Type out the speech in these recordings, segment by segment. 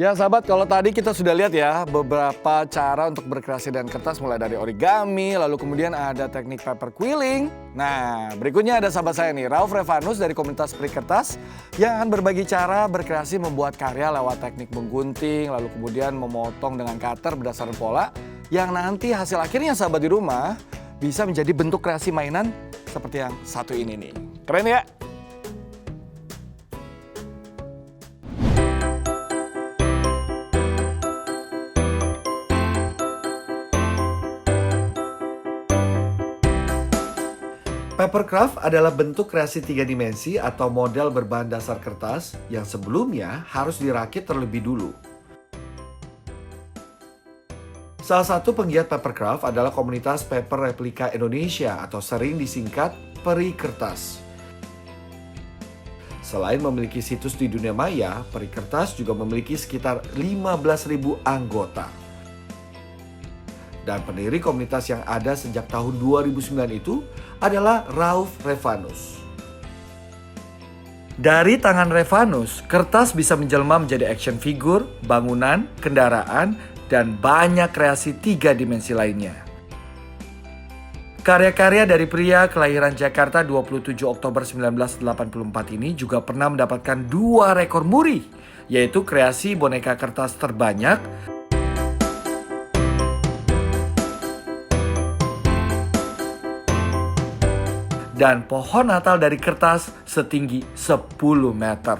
Ya sahabat, kalau tadi kita sudah lihat ya beberapa cara untuk berkreasi dengan kertas, mulai dari origami, lalu kemudian ada teknik paper quilling. Nah, berikutnya ada sahabat saya nih, Rauf Revanus dari komunitas Peri Kertas yang akan berbagi cara berkreasi membuat karya lewat teknik menggunting, lalu kemudian memotong dengan cutter berdasarkan pola yang nanti hasil akhirnya sahabat di rumah bisa menjadi bentuk kreasi mainan seperti yang satu ini nih. Keren ya? Papercraft adalah bentuk kreasi 3 dimensi atau model berbahan dasar kertas yang sebelumnya harus dirakit terlebih dulu. Salah satu penggiat papercraft adalah komunitas Paper Replika Indonesia atau sering disingkat Peri Kertas. Selain memiliki situs di dunia maya, Peri Kertas juga memiliki sekitar 15.000 anggota. Dan pendiri komunitas yang ada sejak tahun 2009 itu adalah Rauf Revanus. Dari tangan Revanus, kertas bisa menjelma menjadi action figure, bangunan, kendaraan, dan banyak kreasi 3 dimensi lainnya. Karya-karya dari pria kelahiran Jakarta 27 Oktober 1984 ini juga pernah mendapatkan 2 rekor muri, yaitu kreasi boneka kertas terbanyak dan pohon Natal dari kertas setinggi 10 meter.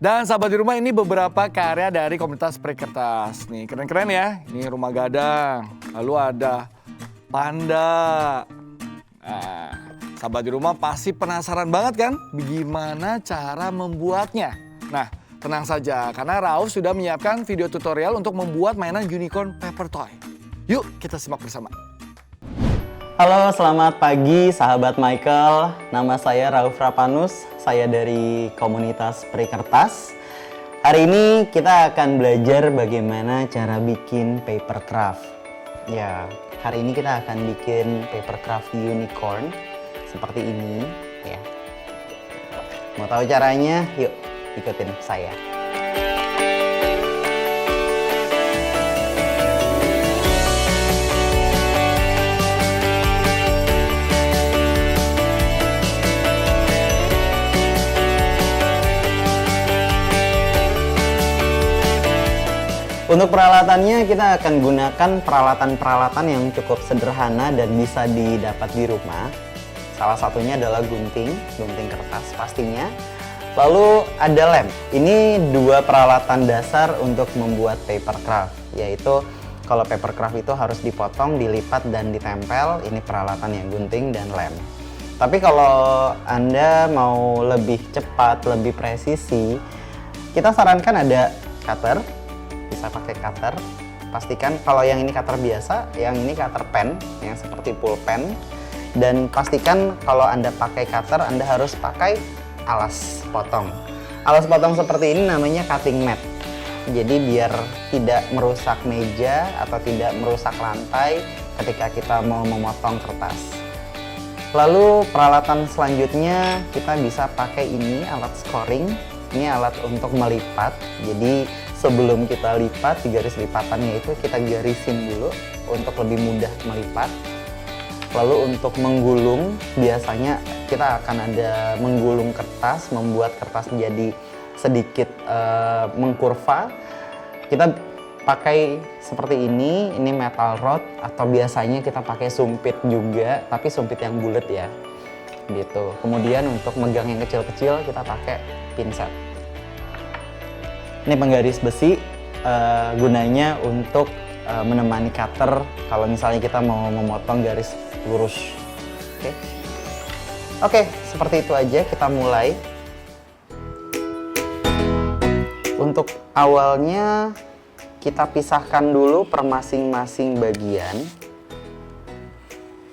Dan sahabat di rumah, ini beberapa karya dari komunitas Peri Kertas. Nih, keren-keren ya. Ini rumah gadang, lalu ada panda. Nah, sahabat di rumah pasti penasaran banget kan bagaimana cara membuatnya. Nah, tenang saja karena Rauf sudah menyiapkan video tutorial untuk membuat mainan unicorn paper toy. Yuk kita simak bersama. Halo, selamat pagi sahabat Michael. Nama saya Rauf Revanus, saya dari komunitas Peri Kertas. Hari ini kita akan belajar bagaimana cara bikin paper craft. Ya, hari ini kita akan bikin paper craft unicorn seperti ini ya. Mau tahu caranya? Yuk ikutin saya. Untuk peralatannya kita akan gunakan peralatan-peralatan yang cukup sederhana dan bisa didapat di rumah. Salah satunya adalah gunting kertas pastinya. Lalu ada lem. Ini 2 peralatan dasar untuk membuat paper craft, yaitu kalau paper craft itu harus dipotong, dilipat dan ditempel. Ini peralatannya, gunting dan lem. Tapi kalau Anda mau lebih cepat, lebih presisi, kita sarankan ada cutter. Bisa pakai cutter. Pastikan kalau yang ini cutter biasa, yang ini cutter pen yang seperti pulpen. Dan pastikan kalau Anda pakai cutter, Anda harus pakai alas potong. Alas potong seperti ini namanya cutting mat. Jadi biar tidak merusak meja atau tidak merusak lantai ketika kita mau memotong kertas. Lalu peralatan selanjutnya kita bisa pakai ini, alat scoring. Ini alat untuk melipat. Jadi sebelum kita lipat, di garis lipatannya itu kita garisin dulu untuk lebih mudah melipat. Lalu untuk menggulung, biasanya kita akan ada menggulung kertas, membuat kertas menjadi sedikit mengkurva. Kita pakai seperti ini metal rod, atau biasanya kita pakai sumpit juga, tapi sumpit yang bulat ya. Gitu. Kemudian untuk megang yang kecil-kecil kita pakai pinset. Ini penggaris besi, gunanya untuk menemani cutter kalau misalnya kita mau memotong garis lurus. Oke, seperti itu aja, kita mulai. Untuk awalnya kita pisahkan dulu per masing-masing bagian,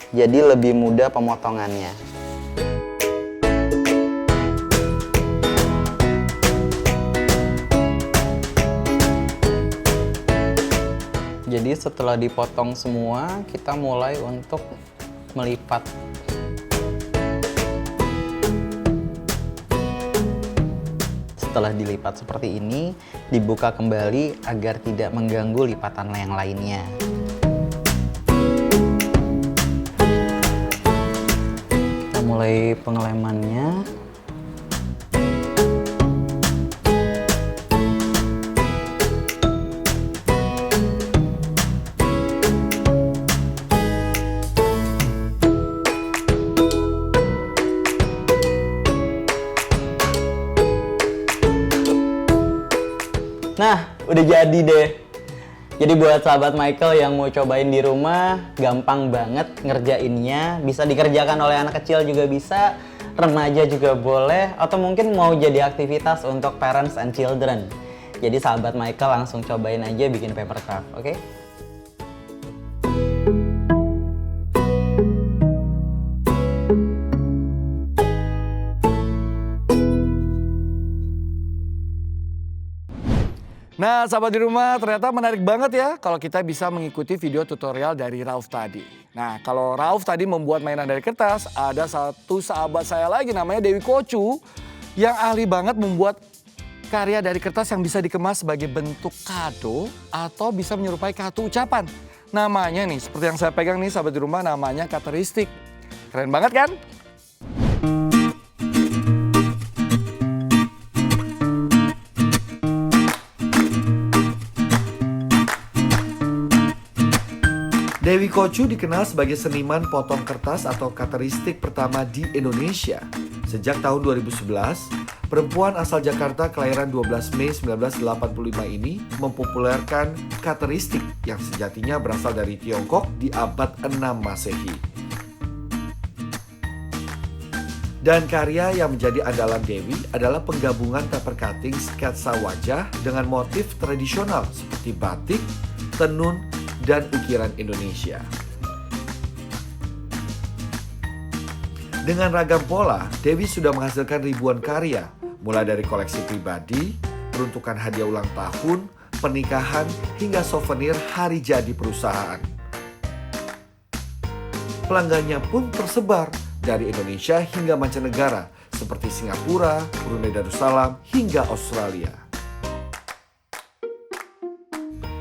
jadi lebih mudah pemotongannya. Jadi setelah dipotong semua, kita mulai untuk melipat. setelah dilipat seperti ini, dibuka kembali agar tidak mengganggu lipatan yang lainnya. Kita mulai pengelemannya. Nah, udah jadi deh. Jadi buat sahabat Michael yang mau cobain di rumah, gampang banget ngerjainnya. Bisa dikerjakan oleh anak kecil juga bisa, remaja juga boleh, atau mungkin mau jadi aktivitas untuk parents and children. Jadi sahabat Michael langsung cobain aja bikin paper craft, oke? Nah, sahabat di rumah, ternyata menarik banget ya kalau kita bisa mengikuti video tutorial dari Rauf tadi. Nah, kalau Rauf tadi membuat mainan dari kertas, ada satu sahabat saya lagi namanya Dewi Kocu yang ahli banget membuat karya dari kertas yang bisa dikemas sebagai bentuk kado atau bisa menyerupai kartu ucapan. Namanya nih, seperti yang saya pegang nih sahabat di rumah, namanya kateristik. Keren banget kan? Dewi Kocu dikenal sebagai seniman potong kertas atau kateristik pertama di Indonesia. Sejak tahun 2011, perempuan asal Jakarta kelahiran 12 Mei 1985 ini mempopulerkan kateristik yang sejatinya berasal dari Tiongkok di abad 6 Masehi. Dan karya yang menjadi andalan Dewi adalah penggabungan paper cutting sketsa wajah dengan motif tradisional seperti batik, tenun, dan ukiran Indonesia. Dengan ragam pola, Dewi sudah menghasilkan ribuan karya, mulai dari koleksi pribadi, peruntukan hadiah ulang tahun, pernikahan, hingga souvenir hari jadi perusahaan. Pelanggannya pun tersebar dari Indonesia hingga mancanegara, seperti Singapura, Brunei Darussalam, hingga Australia.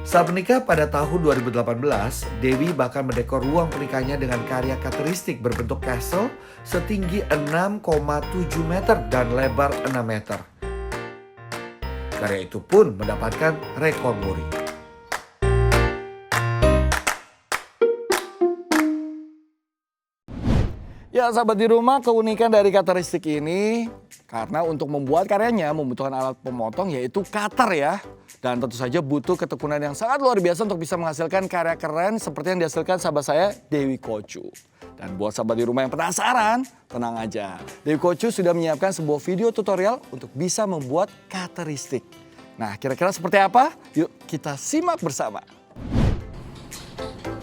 Saat menikah pada tahun 2018, Dewi bahkan mendekor ruang pernikahannya dengan karya kateristik berbentuk castle setinggi 6,7 meter dan lebar 6 meter. Karya itu pun mendapatkan rekor muri. Ya sahabat di rumah, keunikan dari kateristik ini karena untuk membuat karyanya membutuhkan alat pemotong yaitu cutter ya. Dan tentu saja butuh ketekunan yang sangat luar biasa untuk bisa menghasilkan karya keren seperti yang dihasilkan sahabat saya Dewi Kocu. Dan buat sahabat di rumah yang penasaran, tenang aja. Dewi Kocu sudah menyiapkan sebuah video tutorial untuk bisa membuat kateristik. Nah kira-kira seperti apa? Yuk kita simak bersama.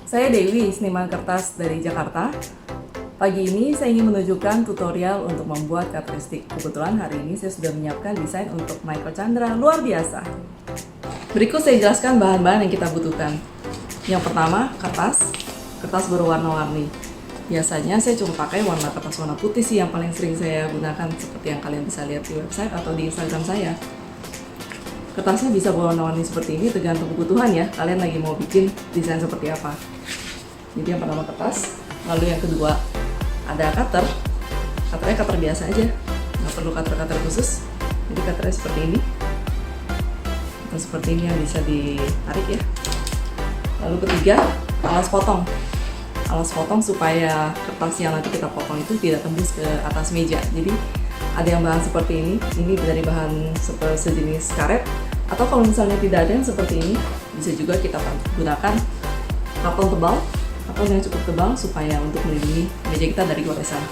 Saya Dewi, seniman kertas dari Jakarta. Pagi ini saya ingin menunjukkan tutorial untuk membuat kateristik. Kebetulan hari ini saya sudah menyiapkan desain untuk Michael Chandra, luar biasa. Berikut saya jelaskan bahan-bahan yang kita butuhkan. Yang pertama, kertas berwarna-warni. Biasanya saya cuma pakai warna kertas warna putih sih yang paling sering saya gunakan, seperti yang kalian bisa lihat di website atau di Instagram saya. Kertasnya bisa berwarna-warni seperti ini tergantung kebutuhan ya, kalian lagi mau bikin desain seperti apa. Jadi yang pertama kertas, lalu yang kedua ada cutternya cutter biasa aja, nggak perlu cutter khusus. Jadi cutternya seperti ini, atau seperti ini yang bisa ditarik ya. Lalu ketiga, alas potong supaya kertas yang nanti kita potong itu tidak tembus ke atas meja. Jadi ada yang bahan seperti ini dari bahan sejenis karet, atau kalau misalnya tidak ada yang seperti ini, bisa juga kita gunakan karton tebal atau yang cukup tebal supaya untuk melindungi meja kita dari goresan.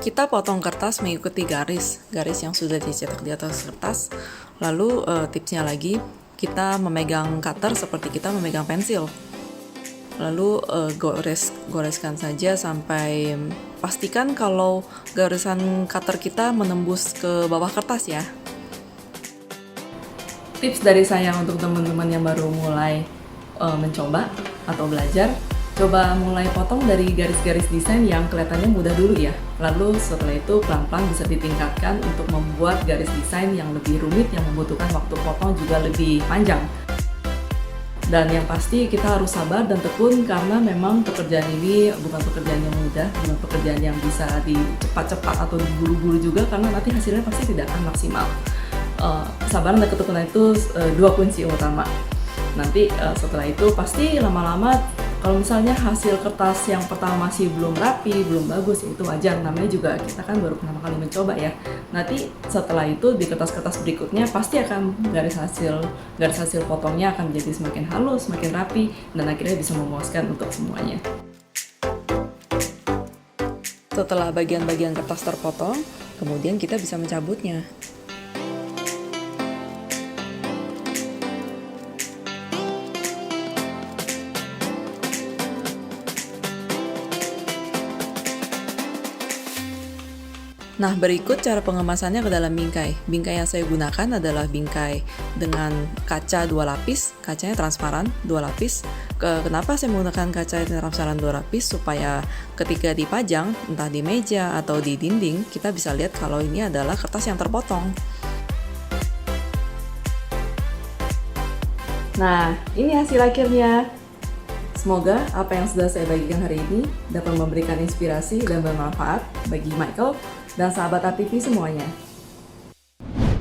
Kita potong kertas mengikuti garis yang sudah dicetak di atas kertas. Lalu tipsnya lagi, kita memegang cutter seperti kita memegang pensil. Lalu goreskan saja sampai pastikan kalau garisan cutter kita menembus ke bawah kertas ya. Tips dari saya untuk teman-teman yang baru mulai mencoba atau belajar, coba mulai potong dari garis-garis desain yang kelihatannya mudah dulu ya. Lalu setelah itu pelan-pelan bisa ditingkatkan untuk membuat garis desain yang lebih rumit yang membutuhkan waktu potong juga lebih panjang. Dan yang pasti kita harus sabar dan tekun karena memang pekerjaan ini bukan pekerjaan yang mudah, bukan pekerjaan yang bisa dicepat-cepat atau diburu-buru juga karena nanti hasilnya pasti tidak akan maksimal. Kesabaran dan ketekunan itu dua kunci utama. Nanti setelah itu pasti lama-lama kalau misalnya hasil kertas yang pertama masih belum rapi, belum bagus, itu wajar. Namanya juga kita kan baru pertama kali mencoba ya. Nanti setelah itu di kertas-kertas berikutnya pasti akan garis hasil potongnya akan menjadi semakin halus, semakin rapi, dan akhirnya bisa memuaskan untuk semuanya. Setelah bagian-bagian kertas terpotong, kemudian kita bisa mencabutnya. Nah, berikut cara pengemasannya ke dalam bingkai. Bingkai yang saya gunakan adalah bingkai dengan kaca 2 lapis, kacanya transparan 2 lapis. Kenapa saya menggunakan kaca transparan 2 lapis? Supaya ketika dipajang, entah di meja atau di dinding, kita bisa lihat kalau ini adalah kertas yang terpotong. Nah, ini hasil akhirnya. Semoga apa yang sudah saya bagikan hari ini dapat memberikan inspirasi dan bermanfaat bagi Michael dan sahabat ATV semuanya.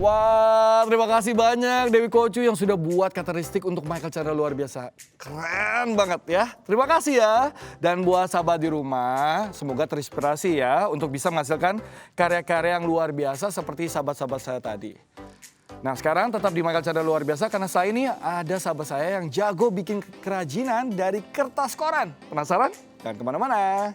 Wah, terima kasih banyak Dewi Kocu yang sudah buat karakteristik untuk Michael Chandra luar biasa. Keren banget ya. Terima kasih ya. Dan buat sahabat di rumah, semoga terinspirasi ya untuk bisa menghasilkan karya-karya yang luar biasa seperti sahabat-sahabat saya tadi. Nah sekarang tetap di Michael Chandra luar biasa karena saya ini ada sahabat saya yang jago bikin kerajinan dari kertas koran. Penasaran? Jangan kemana-mana.